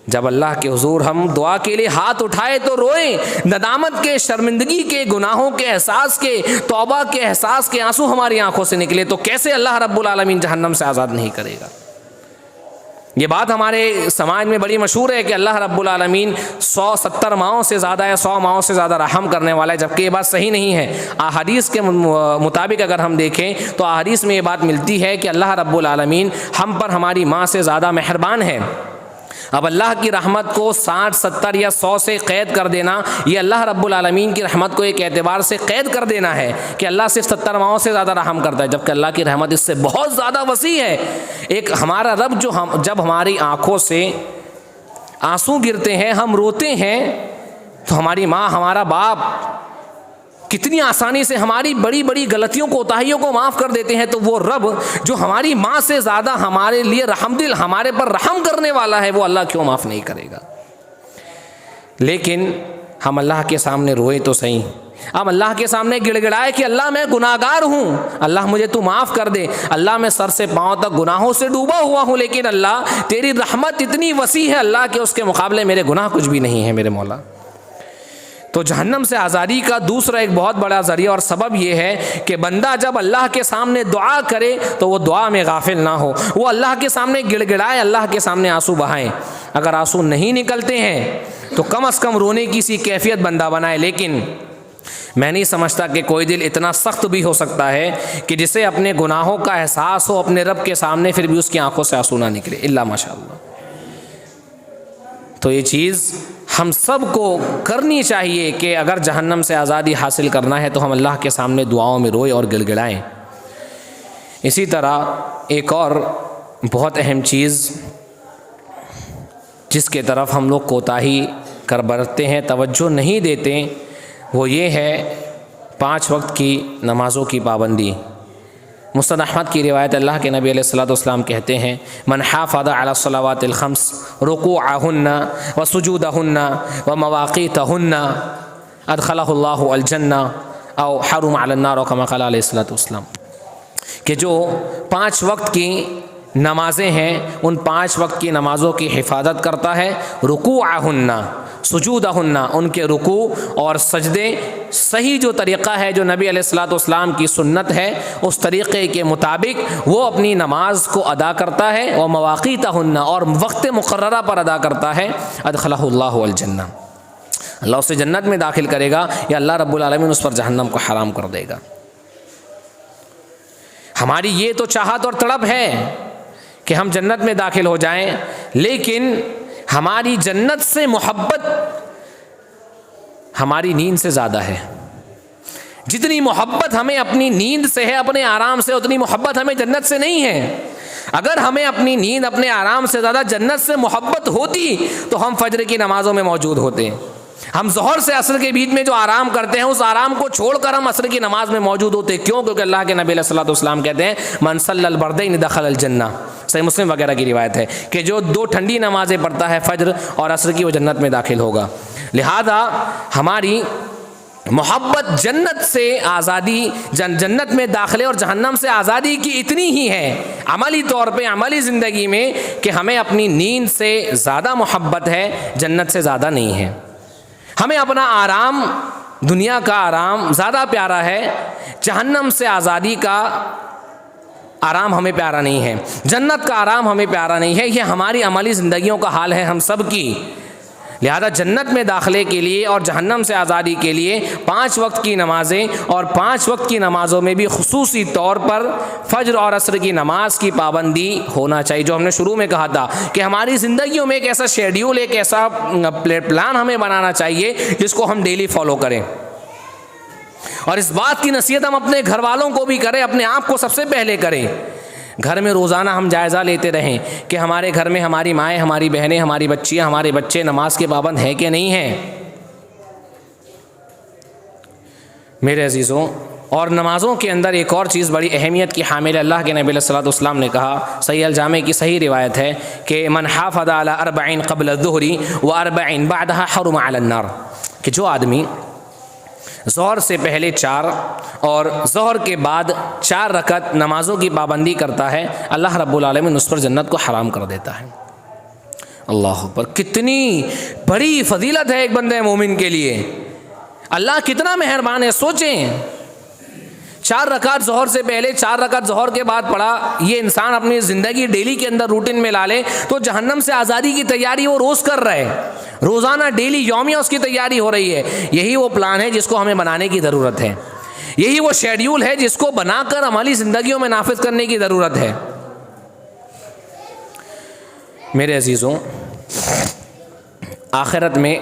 جب اللہ کے حضور ہم دعا کے لیے ہاتھ اٹھائے تو روئیں، ندامت کے، شرمندگی کے، گناہوں کے احساس کے، توبہ کے احساس کے آنسو ہماری آنکھوں سے نکلے تو کیسے اللہ رب العالمین جہنم سے آزاد نہیں کرے گا. یہ بات ہمارے سماج میں بڑی مشہور ہے کہ اللہ رب العالمین 170 ماؤں سے زیادہ یا 100 ماؤں سے زیادہ رحم کرنے والا ہے، جبکہ یہ بات صحیح نہیں ہے. احادیث کے مطابق اگر ہم دیکھیں تو احادیث میں یہ بات ملتی ہے کہ اللہ رب العالمین ہم پر ہماری ماں سے زیادہ مہربان ہے. اب اللہ کی رحمت کو 60 70 یا 100 سے قید کر دینا، یہ اللہ رب العالمین کی رحمت کو ایک اعتبار سے قید کر دینا ہے کہ اللہ صرف 70 ماؤں سے زیادہ رحم کرتا ہے، جبکہ اللہ کی رحمت اس سے بہت زیادہ وسیع ہے. ایک ہمارا رب جو جب ہماری آنکھوں سے آنسو گرتے ہیں، ہم روتے ہیں، تو ہماری ماں، ہمارا باپ کتنی آسانی سے ہماری بڑی بڑی غلطیوں کو، کوتاہیوں کو معاف کر دیتے ہیں. تو وہ رب جو ہماری ماں سے زیادہ ہمارے لیے رحم دل، ہمارے پر رحم کرنے والا ہے، وہ اللہ کیوں معاف نہیں کرے گا؟ لیکن ہم اللہ کے سامنے روئے تو صحیح، اب اللہ کے سامنے گڑ گڑائے کہ اللہ میں گناہگار ہوں، اللہ مجھے تو معاف کر دے، اللہ میں سر سے پاؤں تک گناہوں سے ڈوبا ہوا ہوں، لیکن اللہ تیری رحمت اتنی وسیع ہے اللہ کہ اس کے مقابلے میرے گناہ کچھ بھی نہیں ہے میرے مولا. تو جہنم سے آزادی کا دوسرا ایک بہت بڑا ذریعہ اور سبب یہ ہے کہ بندہ جب اللہ کے سامنے دعا کرے تو وہ دعا میں غافل نہ ہو، وہ اللہ کے سامنے گڑ گڑائے، اللہ کے سامنے آنسو بہائیں۔ اگر آنسو نہیں نکلتے ہیں تو کم از کم رونے کی سی کیفیت بندہ بنائے۔ لیکن میں نہیں سمجھتا کہ کوئی دل اتنا سخت بھی ہو سکتا ہے کہ جسے اپنے گناہوں کا احساس ہو اپنے رب کے سامنے، پھر بھی اس کی آنکھوں سے آنسو نہ نکلے، الا ماشاء اللہ۔ تو یہ چیز ہم سب کو کرنی چاہیے کہ اگر جہنم سے آزادی حاصل کرنا ہے تو ہم اللہ کے سامنے دعاؤں میں روئیں اور گڑ گڑائیں۔ اسی طرح ایک اور بہت اہم چیز جس کے طرف ہم لوگ کوتاہی کر برتتے ہیں، توجہ نہیں دیتے، وہ یہ ہے 5 وقت کی نمازوں کی پابندی۔ مسند احمد کی روایت، اللہ کے نبی علیہ الصلوۃ والسلام کہتے ہیں من حافظ علی الصلوات الخمس رکوعہن وسجودہن ومواقیتہن ادخلہ اللہ الجنہ او حرم علی النار، کما قال علیہ الصلوۃ والسلام، کہ جو 5 وقت کی نمازیں ہیں ان 5 وقت کی نمازوں کی حفاظت کرتا ہے، رکوعہن سجودہن، ان کے رکوع اور سجدے صحیح جو طریقہ ہے جو نبی علیہ الصلوۃ والسلام کی سنت ہے اس طریقے کے مطابق وہ اپنی نماز کو ادا کرتا ہے، اور مواقیتہن، اور وقت مقررہ پر ادا کرتا ہے، ادخلہ اللہ الجنہ، اللہ اسے جنت میں داخل کرے گا یا اللہ رب العالمین اس پر جہنم کو حرام کر دے گا۔ ہماری یہ تو چاہت اور تڑپ ہے کہ ہم جنت میں داخل ہو جائیں، لیکن ہماری جنت سے محبت ہماری نیند سے زیادہ ہے۔ جتنی محبت ہمیں اپنی نیند سے ہے، اپنے آرام سے، اتنی محبت ہمیں جنت سے نہیں ہے۔ اگر ہمیں اپنی نیند، اپنے آرام سے زیادہ جنت سے محبت ہوتی تو ہم فجر کی نمازوں میں موجود ہوتے۔ ہم ظہر سے عصر کے بیچ میں جو آرام کرتے ہیں اس آرام کو چھوڑ کر ہم عصر کی نماز میں موجود ہوتے۔ کیوں؟ کیونکہ اللہ کے نبی علیہ الصلوۃ والسلام کہتے ہیں من صلی البردین دخل الجنہ، صحیح مسلم وغیرہ کی روایت ہے کہ جو 2 ٹھنڈی نمازیں پڑھتا ہے فجر اور عصر کی، وہ جنت میں داخل ہوگا۔ لہذا ہماری محبت جنت سے آزادی، جنت میں داخلے اور جہنم سے آزادی کی اتنی ہی ہے عملی طور پہ، عملی زندگی میں، کہ ہمیں اپنی نیند سے زیادہ محبت ہے، جنت سے زیادہ نہیں ہے۔ ہمیں اپنا آرام، دنیا کا آرام زیادہ پیارا ہے، جہنم سے آزادی کا آرام ہمیں پیارا نہیں ہے، جنت کا آرام ہمیں پیارا نہیں ہے۔ یہ ہماری عملی زندگیوں کا حال ہے ہم سب کی۔ لہذا جنت میں داخلے کے لیے اور جہنم سے آزادی کے لیے 5 وقت کی نمازیں، اور 5 وقت کی نمازوں میں بھی خصوصی طور پر فجر اور عصر کی نماز کی پابندی ہونا چاہیے۔ جو ہم نے شروع میں کہا تھا کہ ہماری زندگیوں میں ایک ایسا شیڈیول، ایک ایسا پلان ہمیں بنانا چاہیے جس کو ہم ڈیلی فالو کریں، اور اس بات کی نصیحت ہم اپنے گھر والوں کو بھی کریں، اپنے آپ کو سب سے پہلے کریں۔ گھر میں روزانہ ہم جائزہ لیتے رہیں کہ ہمارے گھر میں ہماری مائیں، ہماری بہنیں، ہماری بچیاں، ہمارے بچے نماز کے پابند ہیں کہ نہیں ہیں۔ میرے عزیزوں، اور نمازوں کے اندر ایک اور چیز بڑی اہمیت کی حامل ہے۔ اللہ کے نبی علیہ الصلوۃ والسلام نے کہا، صحیح الجامع کی صحیح روایت ہے کہ من حافظ علی 40 قبل الظہر و40 بعدها حرم علی النار، کہ جو آدمی ظہر سے پہلے 4 اور ظہر کے بعد 4 رکعت نمازوں کی پابندی کرتا ہے، اللہ رب العالمین اس پر جنت کو حرام کر دیتا ہے۔ اللہ اکبر! کتنی بڑی فضیلت ہے ایک بندے مومن کے لیے، اللہ کتنا مہربان ہے۔ سوچیں، 4 رکعت ظہر سے پہلے، 4 رکعت ظہر کے بعد پڑھا، یہ انسان اپنی زندگی ڈیلی کے اندر روٹین میں لا لے تو جہنم سے آزادی کی تیاری وہ روز کر رہے ہیں، روزانہ ڈیلی یومیہ اس کی تیاری ہو رہی ہے۔ یہی وہ پلان ہے جس کو ہمیں بنانے کی ضرورت ہے، یہی وہ شیڈیول ہے جس کو بنا کر ہماری زندگیوں میں نافذ کرنے کی ضرورت ہے۔ میرے عزیزوں، آخرت میں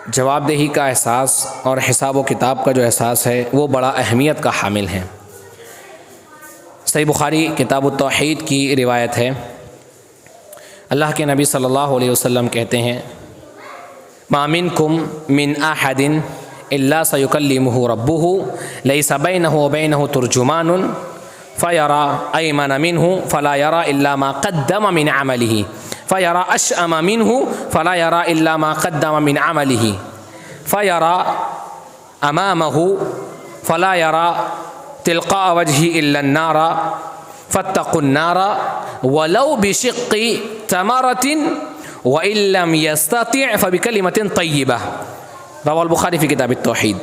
جواب دہی کا احساس اور حساب و کتاب کا جو احساس ہے وہ بڑا اہمیت کا حامل ہے۔ صحیح بخاری کتاب التوحید کی روایت ہے، اللہ کے نبی صلی اللہ علیہ وسلم کہتے ہیں ما منکم من احد الا سیکلمہ ربہ لیس بینہ وبینہ ترجمان فیرى ایمن منہ فلا یرى الا ما قدم من عملہ فیرى اشأم منہ فلا یرى الا ما قدم من عملہ فیرى امامہ فلا یرى تلقاء وجهه الا النار فاتقوا النار ولو بشق تمرة وإن لم يستطع فبكلمة طيبة، رواہ البخاری فی کتاب التوحید۔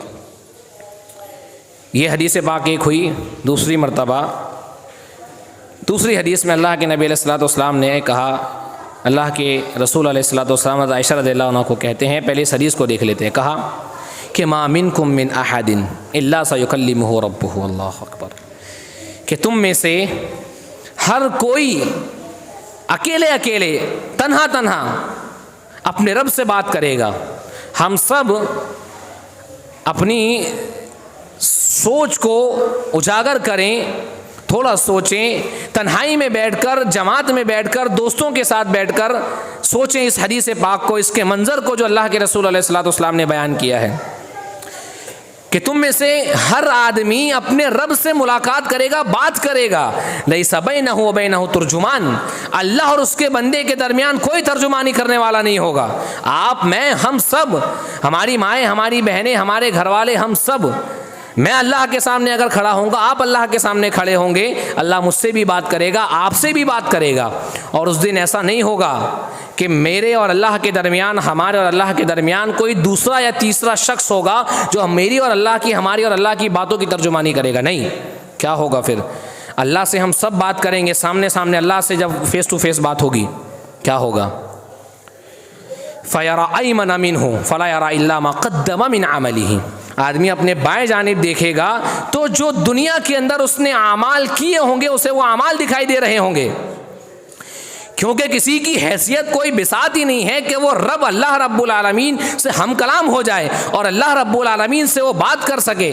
یہ حدیث پاک ایک ہوئی۔ دوسری مرتبہ دوسری حدیث میں اللہ کے نبی علیہ الصلوۃ والسلام نے کہا، اللہ کے رسول علیہ الصلوۃ والسلام عائشہ رضی اللہ عنہ کو کہتے ہیں، پہلے اس حدیث کو دیکھ لیتے ہیں، کہا کہ ما منکم من احد الا سیکلمہ ربہ، اللہ اکبر، کہ تم میں سے ہر کوئی اکیلے اکیلے تنہا تنہا اپنے رب سے بات کرے گا۔ ہم سب اپنی سوچ کو اجاگر کریں، تھوڑا سوچیں، تنہائی میں بیٹھ کر، جماعت میں بیٹھ کر، دوستوں کے ساتھ بیٹھ کر سوچیں اس حدیث پاک کو، اس کے منظر کو جو اللہ کے رسول علیہ الصلوۃ والسلام نے بیان کیا ہے کہ تم میں سے ہر آدمی اپنے رب سے ملاقات کرے گا، بات کرے گا۔ لیس بینہ و بینہ ترجمان، اللہ اور اس کے بندے کے درمیان کوئی ترجمانی کرنے والا نہیں ہوگا۔ آپ، میں، ہم سب، ہماری مائیں، ہماری بہنیں، ہمارے گھر والے، ہم سب، میں اللہ کے سامنے اگر کھڑا ہوں گا، آپ اللہ کے سامنے کھڑے ہوں گے، اللہ مجھ سے بھی بات کرے گا، آپ سے بھی بات کرے گا، اور اس دن ایسا نہیں ہوگا کہ میرے اور اللہ کے درمیان، ہمارے اور اللہ کے درمیان کوئی دوسرا یا تیسرا شخص ہوگا جو میری اور اللہ کی، ہماری اور اللہ کی باتوں کی ترجمانی کرے گا۔ نہیں، کیا ہوگا پھر؟ اللہ سے ہم سب بات کریں گے، سامنے سامنے اللہ سے جب فیس ٹو فیس بات ہوگی، کیا ہوگا؟ فَيَرَى أَيْمَنَ مِنْهُ فَلَا يَرَى إِلَّا مَا قَدَّمَ مِنْ عَمَلِهِ، آدمی اپنے بائیں جانب دیکھے گا تو جو دنیا کے اندر اس نے اعمال کیے ہوں گے اسے وہ اعمال دکھائی دے رہے ہوں گے، کیونکہ کسی کی حیثیت کوئی بساط ہی نہیں ہے کہ وہ رب، اللہ رب العالمین سے ہم کلام ہو جائے اور اللہ رب العالمین سے وہ بات کر سکے۔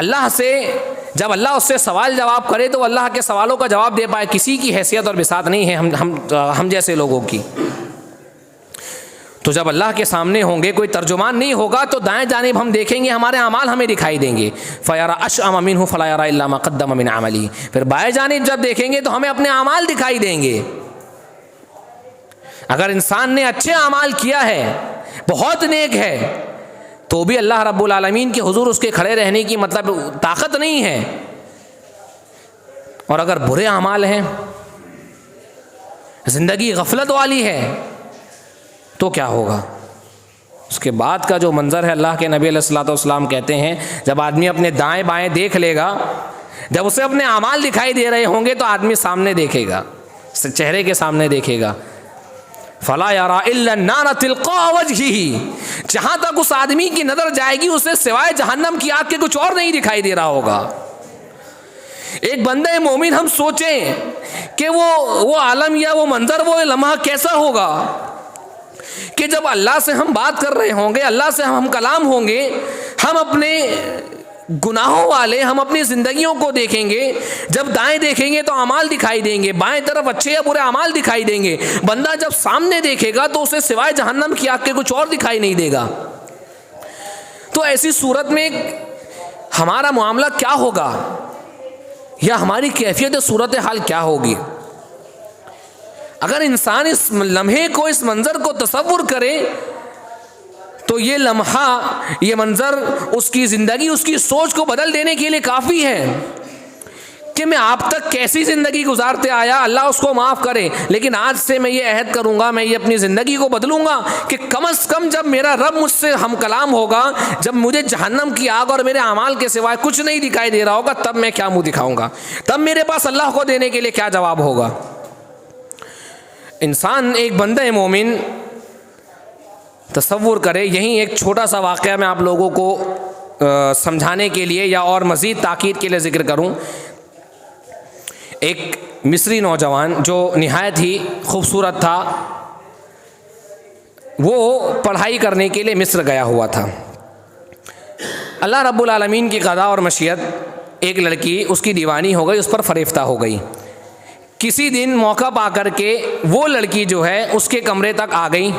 اللہ سے جب اللہ اس سے سوال جواب کرے تو اللہ کے سوالوں کا جواب دے پائے، کسی کی حیثیت اور بساط نہیں ہے ہم جیسے لوگوں کی۔ تو جب اللہ کے سامنے ہوں گے، کوئی ترجمان نہیں ہوگا، تو دائیں جانب ہم دیکھیں گے، ہمارے اعمال ہمیں دکھائی دیں گے۔ فَيَرَى أَشْأَمَ مِنْهُ فَلَا يَرَى إِلَّا مَا قَدَّمَ مِنْ عَمَلِهِ، پھر بائیں جانب جب دیکھیں گے تو ہمیں اپنے اعمال دکھائی دیں گے۔ اگر انسان نے اچھے اعمال کیا ہے، بہت نیک ہے، تو بھی اللہ رب العالمین کے حضور اس کے کھڑے رہنے کی مطلب طاقت نہیں ہے، اور اگر برے اعمال ہیں، زندگی غفلت والی ہے، تو کیا ہوگا؟ اس کے بعد کا جو منظر ہے، اللہ کے نبی علیہ الصلوۃ والسلام کہتے ہیں جب آدمی اپنے دائیں بائیں دیکھ لے گا، جب اسے اپنے اعمال دکھائی دے رہے ہوں گے تو آدمی سامنے دیکھے گا، چہرے کے سامنے دیکھے گا۔ فَلَا يَرَى إِلَّا النَّارَ تِلْقَاءَ وَجْهِهِ، جہاں تک اس آدمی کی نظر جائے گی اسے سوائے جہنم کی آگ کے کچھ اور نہیں دکھائی دے رہا ہوگا۔ ایک بندہ مومن، ہم سوچیں کہ وہ عالم یا وہ منظر، وہ لمحہ کیسا ہوگا کہ جب اللہ سے ہم بات کر رہے ہوں گے، اللہ سے ہم کلام ہوں گے، ہم اپنے گناہوں والے، ہم اپنی زندگیوں کو دیکھیں گے، جب دائیں دیکھیں گے تو اعمال دکھائی دیں گے، بائیں طرف اچھے یا برے اعمال دکھائی دیں گے۔ بندہ جب سامنے دیکھے گا تو اسے سوائے جہنم کی آگ کے کچھ اور دکھائی نہیں دے گا۔ تو ایسی صورت میں ہمارا معاملہ کیا ہوگا، یا ہماری کیفیت صورت حال کیا ہوگی؟ اگر انسان اس لمحے کو، اس منظر کو تصور کرے تو یہ لمحہ، یہ منظر اس کی زندگی، اس کی سوچ کو بدل دینے کے لیے کافی ہے کہ میں آپ تک کیسی زندگی گزارتے آیا، اللہ اس کو معاف کرے، لیکن آج سے میں یہ عہد کروں گا، میں یہ اپنی زندگی کو بدلوں گا کہ کم از کم جب میرا رب مجھ سے ہم کلام ہوگا، جب مجھے جہنم کی آگ اور میرے اعمال کے سوائے کچھ نہیں دکھائی دے رہا ہوگا، تب میں کیا منہ دکھاؤں گا، تب میرے پاس اللہ کو دینے کے لیے کیا جواب ہوگا۔ انسان، ایک بندہ مومن تصور کرے، یہیں ایک چھوٹا سا واقعہ میں آپ لوگوں کو سمجھانے کے لیے یا اور مزید تاکید کے لیے ذکر کروں۔ ایک مصری نوجوان جو نہایت ہی خوبصورت تھا، وہ پڑھائی کرنے کے لیے مصر گیا ہوا تھا۔ اللہ رب العالمین کی قضا اور مشیت، ایک لڑکی اس کی دیوانی ہو گئی، اس پر فریفتہ ہو گئی۔ کسی دن موقع پا کر کے وہ لڑکی جو ہے اس کے کمرے تک آ گئی،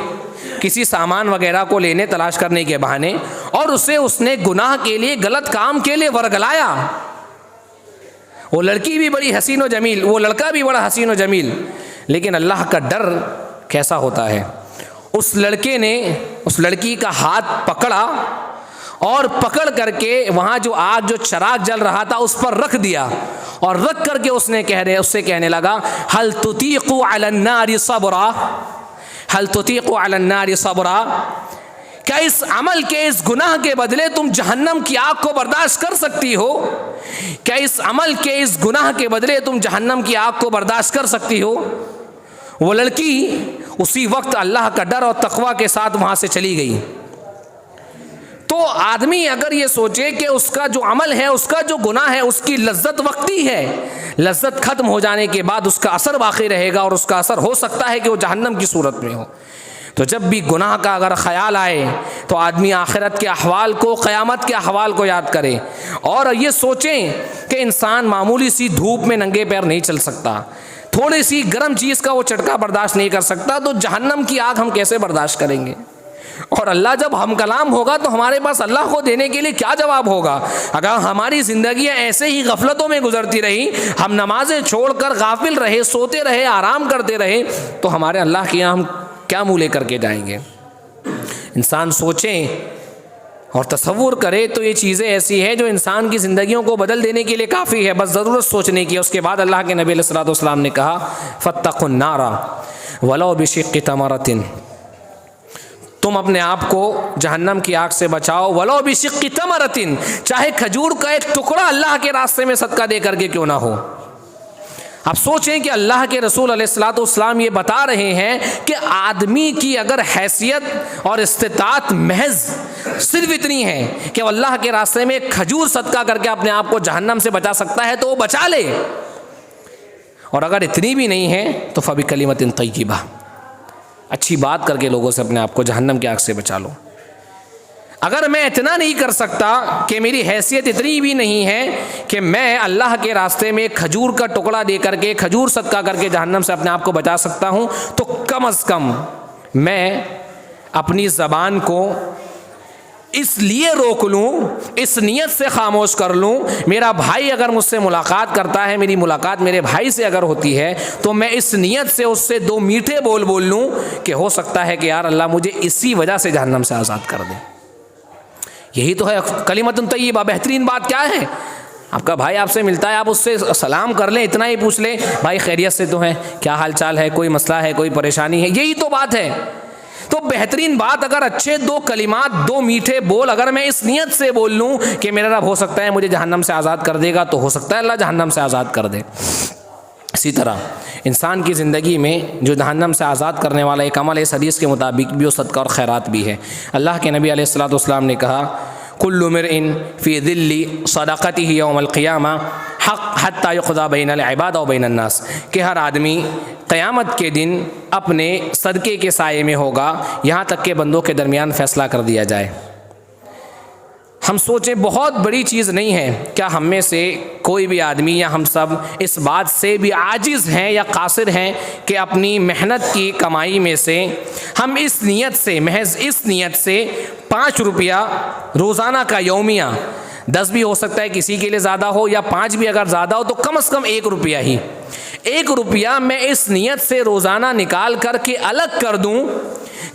کسی سامان وغیرہ کو لینے تلاش کرنے کے بہانے، اور اس نے گناہ کے لیے، غلط کام کے لیے ورگلایا۔ وہ لڑکی بھی بڑی حسین و جمیل، وہ لڑکا بھی بڑا حسین و جمیل، لیکن اللہ کا ڈر کیسا ہوتا ہے۔ اس لڑکے نے اس لڑکی کا ہاتھ پکڑا اور پکڑ کر کے وہاں جو آگ، جو چراغ جل رہا تھا اس پر رکھ دیا، اور رکھ کر کے اس سے کہنے لگا، هل تطيق على النار صبرا، هل تطيق على النار صبرا، کیا اس عمل کے، اس گناہ کے بدلے تم جہنم کی آگ کو برداشت کر سکتی ہو؟ کیا اس عمل کے، اس گناہ کے بدلے تم جہنم کی آگ کو برداشت کر سکتی ہو؟ وہ لڑکی اسی وقت اللہ کا ڈر اور تقوی کے ساتھ وہاں سے چلی گئی۔ تو آدمی اگر یہ سوچے کہ اس کا جو عمل ہے، اس کا جو گناہ ہے، اس کی لذت وقتی ہے، لذت ختم ہو جانے کے بعد اس کا اثر باقی رہے گا، اور اس کا اثر ہو سکتا ہے کہ وہ جہنم کی صورت میں ہو۔ تو جب بھی گناہ کا اگر خیال آئے تو آدمی آخرت کے احوال کو، قیامت کے احوال کو یاد کرے، اور یہ سوچیں کہ انسان معمولی سی دھوپ میں ننگے پیر نہیں چل سکتا، تھوڑی سی گرم چیز کا وہ چٹکا برداشت نہیں کر سکتا، تو جہنم کی آگ ہم کیسے برداشت کریں گے؟ اور اللہ جب ہم کلام ہوگا تو ہمارے پاس اللہ کو دینے کے لیے کیا جواب ہوگا؟ اگر ہماری زندگیاں ایسے ہی غفلتوں میں گزرتی رہی، ہم نمازیں چھوڑ کر غافل رہے، سوتے رہے، آرام کرتے رہے، تو ہمارے اللہ کے یہاں ہم کیا منہ لے کر کے جائیں گے؟ انسان سوچیں اور تصور کرے تو یہ چیزیں ایسی ہیں جو انسان کی زندگیوں کو بدل دینے کے لیے کافی ہے، بس ضرورت سوچنے کی۔ اس کے بعد اللہ کے نبی علیہ الصلوۃ والسلام نے کہا فاتقوا النار ولو بشق تمرۃ، تم اپنے آپ کو جہنم کی آگ سے بچاؤ، ولو بشق تمرۃ، چاہے کھجور کا ایک ٹکڑا اللہ کے راستے میں صدقہ دے کر کے کیوں نہ ہو۔ اب سوچیں کہ اللہ کے رسول علیہ الصلوۃ والسلام یہ بتا رہے ہیں کہ آدمی کی اگر حیثیت اور استطاعت محض صرف اتنی ہے کہ وہ اللہ کے راستے میں ایک کھجور صدقہ کر کے اپنے آپ کو جہنم سے بچا سکتا ہے تو وہ بچا لے، اور اگر اتنی بھی نہیں ہے تو فبکلمۃ طیبہ، اچھی بات کر کے لوگوں سے اپنے آپ کو جہنم کی آگ سے بچا لو۔ اگر میں اتنا نہیں کر سکتا کہ میری حیثیت اتنی بھی نہیں ہے کہ میں اللہ کے راستے میں ایک کھجور کا ٹکڑا دے کر کے، کھجور صدقہ کر کے جہنم سے اپنے آپ کو بچا سکتا ہوں، تو کم از کم میں اپنی زبان کو اس لیے روک لوں، اس نیت سے خاموش کر لوں، میرا بھائی اگر مجھ سے ملاقات کرتا ہے، میری ملاقات میرے بھائی سے اگر ہوتی ہے تو میں اس نیت سے اس سے دو میٹھے بول لوں کہ ہو سکتا ہے کہ یار اللہ مجھے اسی وجہ سے جہنم سے آزاد کر دے۔ یہی تو ہے کلمۃ طیبہ۔ بہترین بات کیا ہے؟ آپ کا بھائی آپ سے ملتا ہے، آپ اس سے سلام کر لیں، اتنا ہی پوچھ لیں بھائی خیریت سے تو ہیں، کیا حال چال ہے، کوئی مسئلہ ہے، کوئی پریشانی ہے، یہی تو بات ہے۔ تو بہترین بات اگر اچھے دو کلمات، دو میٹھے بول اگر میں اس نیت سے بول لوں کہ میرا رب ہو سکتا ہے مجھے جہنم سے آزاد کر دے گا، تو ہو سکتا ہے اللہ جہنم سے آزاد کر دے۔ اسی طرح انسان کی زندگی میں جو جہنم سے آزاد کرنے والا ایک عمل اس حدیث کے مطابق بھی وہ صدقہ اور خیرات بھی ہے۔ اللہ کے نبی علیہ الصلوۃ والسلام نے کہا کل امرئ فی ظل صدقتہ یوم القیامہ حق حتی یقضی بین العباد و بین الناس، کہ ہر آدمی قیامت کے دن اپنے صدقے کے سائے میں ہوگا یہاں تک کہ بندوں کے درمیان فیصلہ کر دیا جائے۔ ہم سوچیں بہت بڑی چیز نہیں ہے، کیا ہم میں سے کوئی بھی آدمی یا ہم سب اس بات سے بھی عاجز ہیں یا قاصر ہیں کہ اپنی محنت کی کمائی میں سے ہم اس نیت سے، محض اس نیت سے 5 روپیہ روزانہ کا یومیہ، 10 بھی ہو سکتا ہے کسی کے لیے زیادہ ہو، یا 5 بھی اگر زیادہ ہو تو کم از کم 1 روپیہ ہی، 1 روپیہ میں اس نیت سے روزانہ نکال کر کے الگ کر دوں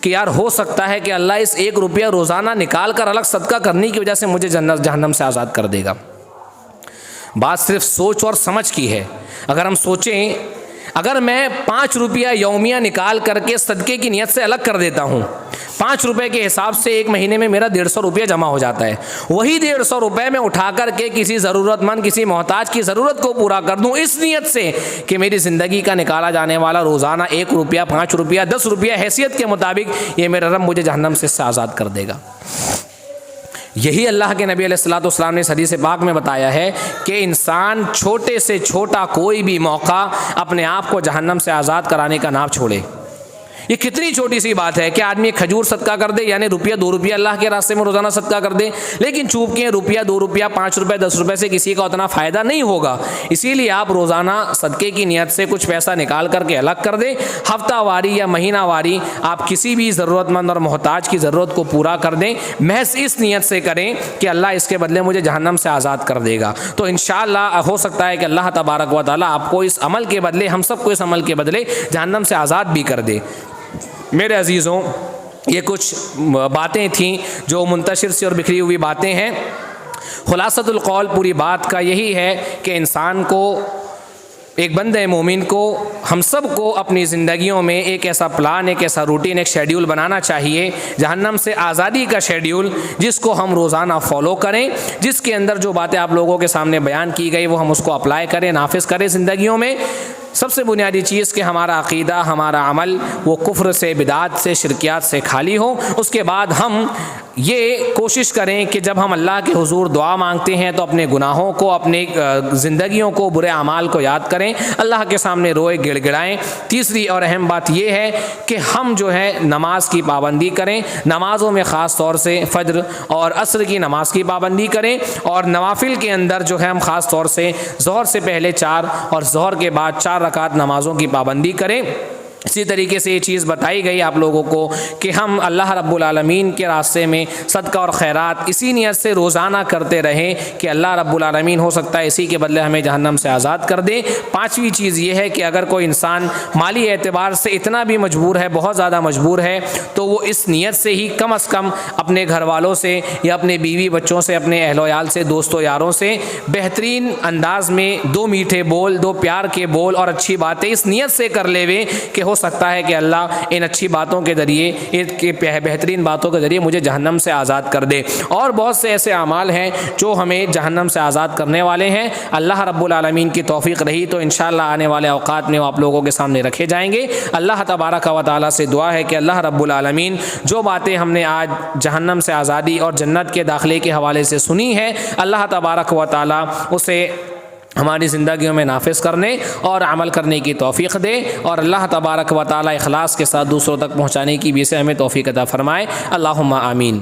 کہ یار ہو سکتا ہے کہ اللہ اس 1 روپیہ روزانہ نکال کر الگ صدقہ کرنے کی وجہ سے مجھے جہنم سے آزاد کر دے گا۔ بات صرف سوچ اور سمجھ کی ہے۔ اگر ہم سوچیں، اگر میں 5 روپیہ یومیہ نکال کر کے صدقے کی نیت سے الگ کر دیتا ہوں، 5 روپے کے حساب سے ایک مہینے میں میرا 150 روپیہ جمع ہو جاتا ہے، وہی 150 روپے میں اٹھا کر کے کسی ضرورت مند، کسی محتاج کی ضرورت کو پورا کر دوں اس نیت سے کہ میری زندگی کا نکالا جانے والا روزانہ 1 روپیہ، 5 روپیہ، 10 روپیہ حیثیت کے مطابق یہ میرا رب مجھے جہنم سے آزاد کر دے گا۔ یہی اللہ کے نبی علیہ الصلوۃ والسلام نے اس حدیث پاک میں بتایا ہے کہ انسان چھوٹے سے چھوٹا کوئی بھی موقع اپنے آپ کو جہنم سے آزاد کرانے کا نہ چھوڑے۔ یہ کتنی چھوٹی سی بات ہے کہ آدمی کھجور صدقہ کر دے، یعنی روپیہ 2 روپیہ اللہ کے راستے میں روزانہ صدقہ کر دے، لیکن چونکہ روپیہ 2 روپیہ 5 روپے 10 روپے سے کسی کا اتنا فائدہ نہیں ہوگا، اسی لیے آپ روزانہ صدقے کی نیت سے کچھ پیسہ نکال کر کے الگ کر دیں، ہفتہ واری یا مہینہ واری آپ کسی بھی ضرورت مند اور محتاج کی ضرورت کو پورا کر دیں، محض اس نیت سے کریں کہ اللہ اس کے بدلے مجھے جہنم سے آزاد کر دے گا، تو انشاءاللہ ہو سکتا ہے کہ اللہ تبارک و تعالیٰ آپ کو اس عمل کے بدلے، ہم سب کو اس عمل کے بدلے جہنم سے آزاد بھی کر دے۔ میرے عزیزوں، یہ کچھ باتیں تھیں جو منتشر سی اور بکھری ہوئی باتیں ہیں۔ خلاصۃ القول پوری بات کا یہی ہے کہ انسان کو ایک بندہ مومن کو ہم سب کو اپنی زندگیوں میں ایک ایسا پلان، ایک ایسا روٹین، ایک شیڈیول بنانا چاہیے، جہنم سے آزادی کا شیڈیول، جس کو ہم روزانہ فالو کریں، جس کے اندر جو باتیں آپ لوگوں کے سامنے بیان کی گئی وہ ہم اس کو اپلائی کریں، نافذ کریں زندگیوں میں۔ سب سے بنیادی چیز کہ ہمارا عقیدہ، ہمارا عمل وہ کفر سے، بدعات سے، شرکیات سے خالی ہو۔ اس کے بعد ہم یہ کوشش کریں کہ جب ہم اللہ کے حضور دعا مانگتے ہیں تو اپنے گناہوں کو، اپنے زندگیوں کو، برے اعمال کو یاد کریں، اللہ کے سامنے روئے گڑ گڑائیں۔ تیسری اور اہم بات یہ ہے کہ ہم جو ہے نماز کی پابندی کریں، نمازوں میں خاص طور سے فجر اور عصر کی نماز کی پابندی کریں، اور نوافل کے اندر جو ہے ہم خاص طور سے ظہر سے پہلے 4 اور ظہر کے بعد 4 رکعت نمازوں کی پابندی کریں۔ اسی طریقے سے یہ چیز بتائی گئی آپ لوگوں کو کہ ہم اللہ رب العالمین کے راستے میں صدقہ اور خیرات اسی نیت سے روزانہ کرتے رہیں کہ اللہ رب العالمین ہو سکتا ہے اسی کے بدلے ہمیں جہنم سے آزاد کر دے۔ پانچویں چیز یہ ہے کہ اگر کوئی انسان مالی اعتبار سے اتنا بھی مجبور ہے، بہت زیادہ مجبور ہے، تو وہ اس نیت سے ہی کم از کم اپنے گھر والوں سے یا اپنے بیوی بچوں سے، اپنے اہل و عیال سے، دوست و یاروں سے بہترین انداز میں 2 میٹھے بول، 2 پیار کے بول اور اچھی باتیں اس نیت سے کر لے کہ ہو سکتا ہے کہ اللہ ان اچھی باتوں کے ذریعے، ان بہترین باتوں کے ذریعے مجھے جہنم سے آزاد کر دے۔ اور بہت سے ایسے اعمال ہیں جو ہمیں جہنم سے آزاد کرنے والے ہیں۔ اللہ رب العالمین کی توفیق رہی تو انشاءاللہ آنے والے اوقات میں وہ آپ لوگوں کے سامنے رکھے جائیں گے۔ اللہ تبارک و تعالیٰ سے دعا ہے کہ اللہ رب العالمین جو باتیں ہم نے آج جہنم سے آزادی اور جنت کے داخلے کے حوالے سے سنی ہے، اللہ تبارک و تعالیٰ اسے ہماری زندگیوں میں نافذ کرنے اور عمل کرنے کی توفیق دے، اور اللہ تبارک و تعالیٰ اخلاص کے ساتھ دوسروں تک پہنچانے کی بھی اسے ہمیں توفیق عطا فرمائے۔ اللہم آمین۔